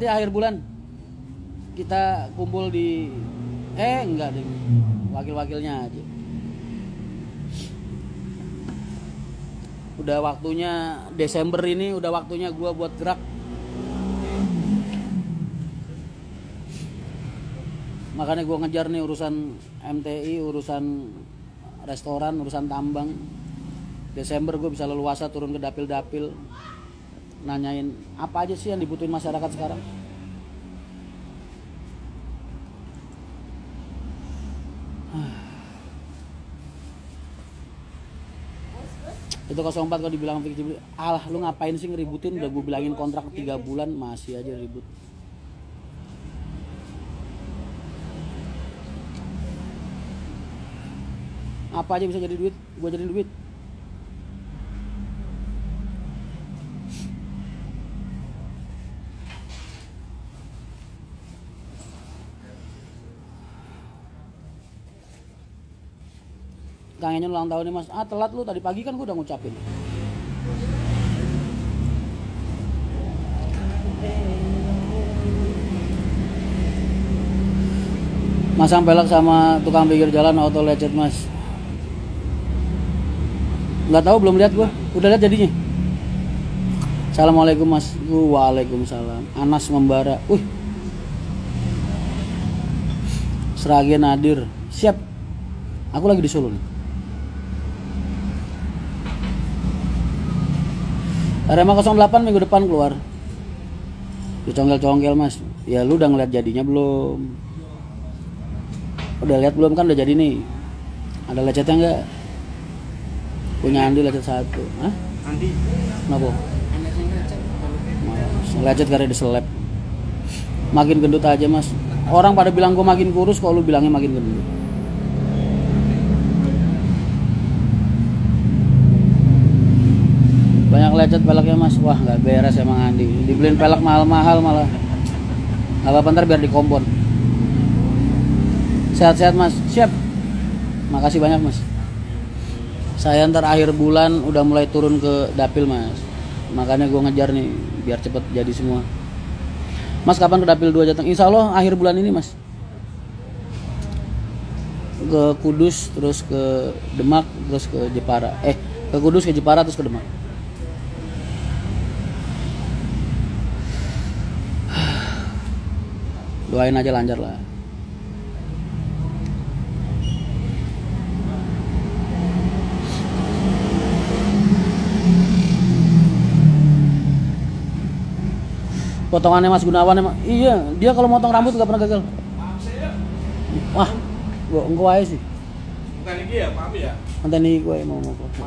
nanti akhir bulan kita kumpul di enggak deh, wakil-wakilnya aja. Udah waktunya Desember ini, udah waktunya gua buat gerak. Makanya gua ngejar nih urusan MTI, urusan restoran, urusan tambang. Desember gue bisa leluasa turun ke dapil-dapil, nanyain apa aja sih yang dibutuhin masyarakat sekarang. Itu 04 kalau dibilang fiktif, alah lu ngapain sih ngeributin, udah gue bilangin kontrak 3 bulan masih aja ribut. Apa aja bisa jadi duit, gue jadiin duit. Kang Enyon ulang tahun nih mas, telat lu, tadi pagi kan gue udah ngucapin. Masang pelek sama tukang pinggir jalan auto lecet mas. Nggak tahu, belum lihat gue, udah lihat jadinya. Assalamualaikum mas. Waalaikumsalam. Anas membara. Seragen hadir. Siap. Aku lagi di Solo nih. Arema 08 minggu depan keluar. Dicongkel-congkel mas. Ya lu udah ngeliat jadinya belum? Udah lihat belum? Kan udah jadi nih. Ada lecetnya enggak? Punya Andi lecet 1. Hah? Andi. Kenapa? Lecet karena diseleb. Makin gendut aja mas. Orang pada bilang gue makin kurus, kok lu bilangnya makin gendut. Banyak lecet peleknya mas. Wah nggak beres emang Andi. Dibeliin pelek mahal-mahal malah. Nggak apa-apa, ntar biar dikompon. Sehat-sehat mas. Siap. Makasih banyak mas. Saya ntar akhir bulan udah mulai turun ke dapil mas. Makanya gue ngejar nih biar cepet jadi semua. Mas kapan ke dapil 2 Jateng? Insya Allah akhir bulan ini mas. Ke Kudus, terus ke Demak, terus ke Jepara. Ke Kudus, ke Jepara, terus ke Demak. Doain aja lancar lah. Potongannya Mas Gunawan emang iya, dia kalau motong rambut gak pernah gagal. Wah, gua engko ae sih. Bukan iki ya, Pak ya? Anteni gue mau foto.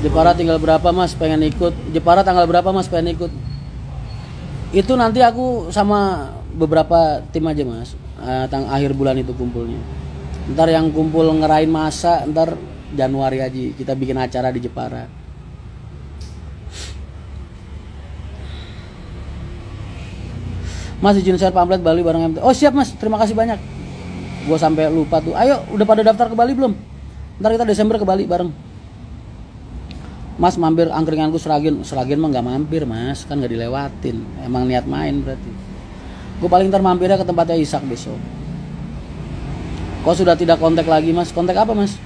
Jepara tinggal berapa mas pengen ikut? Jepara tanggal berapa mas pengen ikut? Itu nanti aku sama beberapa tim aja mas. Akhir bulan itu kumpulnya. Ntar yang kumpul ngerain masa, ntar Januari aja kita bikin acara di Jepara. Mas izin share pamflet Bali bareng MT. Oh siap mas, terima kasih banyak. Gue sampai lupa tuh. Ayo, udah pada daftar ke Bali belum? Ntar kita Desember ke Bali bareng. Mas mampir angkringanku Seragen. Seragen mah nggak mampir mas, kan nggak dilewatin. Emang niat main berarti. Gue paling ntar mampirnya ke tempatnya Isak besok. Kok sudah tidak kontak lagi mas? Kontak apa mas?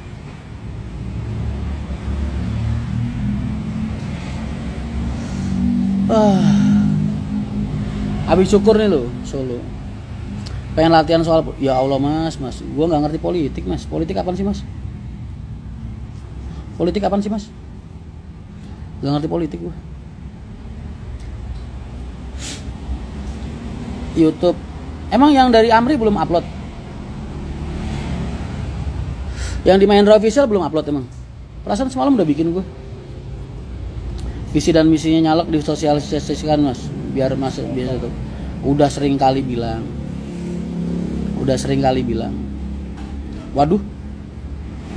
Habis syukur nih lo Solo. Pengen latihan soal, ya Allah mas. Gue nggak ngerti politik mas. Politik apaan sih mas? Politik apaan sih mas? Gak ngerti politik gue. YouTube. Emang yang dari Amri belum upload? Yang di Mahendra Official belum upload emang? Perasaan semalam udah bikin gue. Visi dan misinya nyalek disosialisasikan mas. Biar masuk biasa tuh. Udah sering kali bilang. Waduh.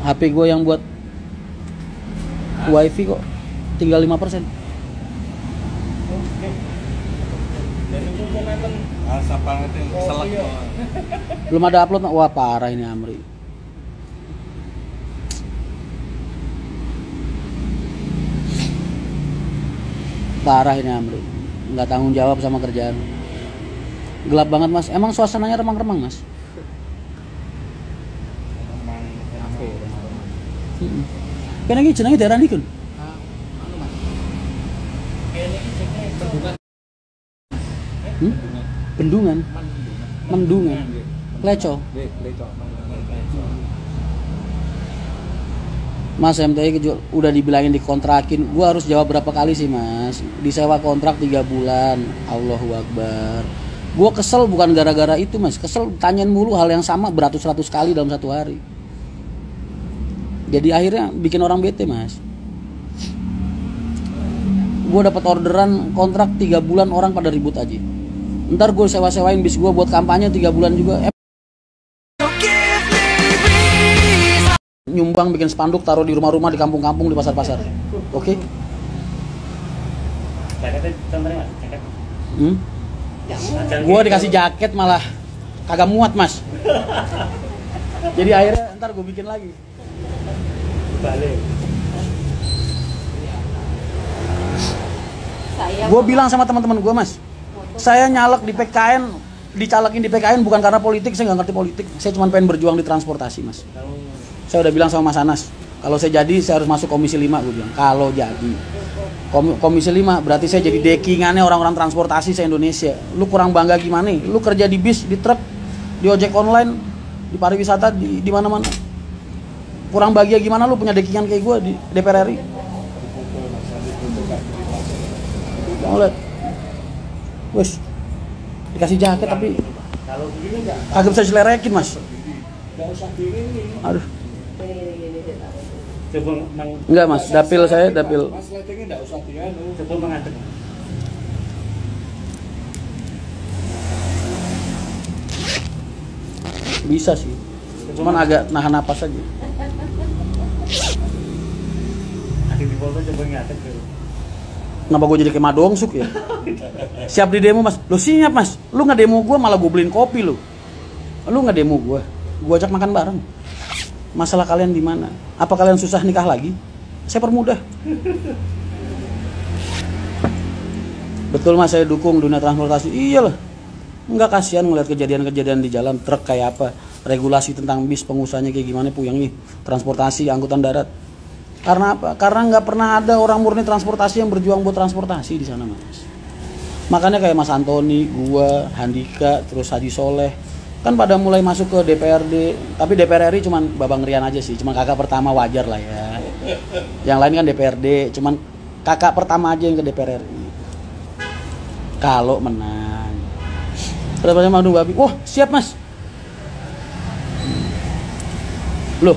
HP gue yang buat wifi kok tinggal 5%. Oke. Jadi gue komentar asap banget yang selek. Belum ada upload. Wah parah ini Amri. Parah ini Amri, nggak tanggung jawab sama kerjaan. Gelap banget mas, emang suasananya remang-remang mas. Memang kafe. Kan lagi jenenge daerah ini kan? Bendungan, Mendungan, Leco. Mas MTI udah dibilangin dikontrakin, gua harus jawab berapa kali sih mas? Disewa kontrak 3 bulan, Allahu Akbar. Gua kesel bukan gara-gara itu mas, kesel tanyain mulu hal yang sama beratus-ratus kali dalam satu hari. Jadi akhirnya bikin orang bete mas. Gua dapat orderan kontrak 3 bulan, orang pada ribut aja. Ntar gue sewa-sewain bis gue buat kampanye 3 bulan juga. Nyumbang bikin spanduk taruh di rumah-rumah, di kampung-kampung, di pasar-pasar. Oke? Gue dikasih jaket malah kagak muat mas. Jadi akhirnya ntar gue bikin lagi. Gue bilang sama teman-teman gue mas, saya nyalek di PKN, dicalekin di PKN bukan karena politik, saya nggak ngerti politik. Saya cuma pengen berjuang di transportasi mas. Saya udah bilang sama Mas Anas, kalau saya jadi saya harus masuk komisi 5, gue bilang. Kalau jadi komisi 5 berarti saya jadi dekingannya orang-orang transportasi se-Indonesia. Lu kurang bangga gimana? Lu kerja di bis, di truk, di ojek online, di pariwisata, di mana-mana. Kurang bahagia gimana lu punya dekingan kayak gue di DPR RI? Mau lihat? Wes, dikasih jaket tapi kagak bisa dilerekin mas. Aduh. Enggak mas, dapil saya dapil. Bisa sih, cuman agak nahan napas aja. Kenapa gue jadi kayak Madongsuk ya? Siap di demo mas? Lo siap mas? Lu nggak demo gue malah gue beliin kopi lo. Lu nggak demo gue ajak makan bareng. Masalah kalian di mana? Apa kalian susah nikah lagi? Saya permudah. Betul mas, saya dukung dunia transportasi. Iyalah, nggak kasihan ngeliat kejadian-kejadian di jalan, truk kayak apa, regulasi tentang bis pengusahanya kayak gimana puyeng nih, transportasi angkutan darat. Karena apa? Karena nggak pernah ada orang murni transportasi yang berjuang buat transportasi di sana mas. Makanya kayak Mas Antoni, gua, Handika, terus Haji Soleh kan pada mulai masuk ke DPRD, tapi DPR RI cuman babang ngerian aja sih, cuman kakak pertama wajar lah ya. Yang lain kan DPRD, cuman kakak pertama aja yang ke DPR RI. Kalau menang. Terus madu babi, wah siap mas. Loh,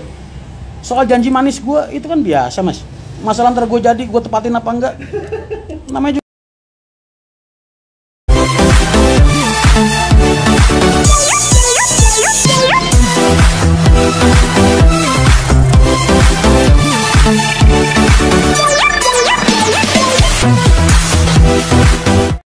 soal janji manis gue itu kan biasa mas. Masalah ntar gue jadi, gue tepatin apa enggak, namanya juga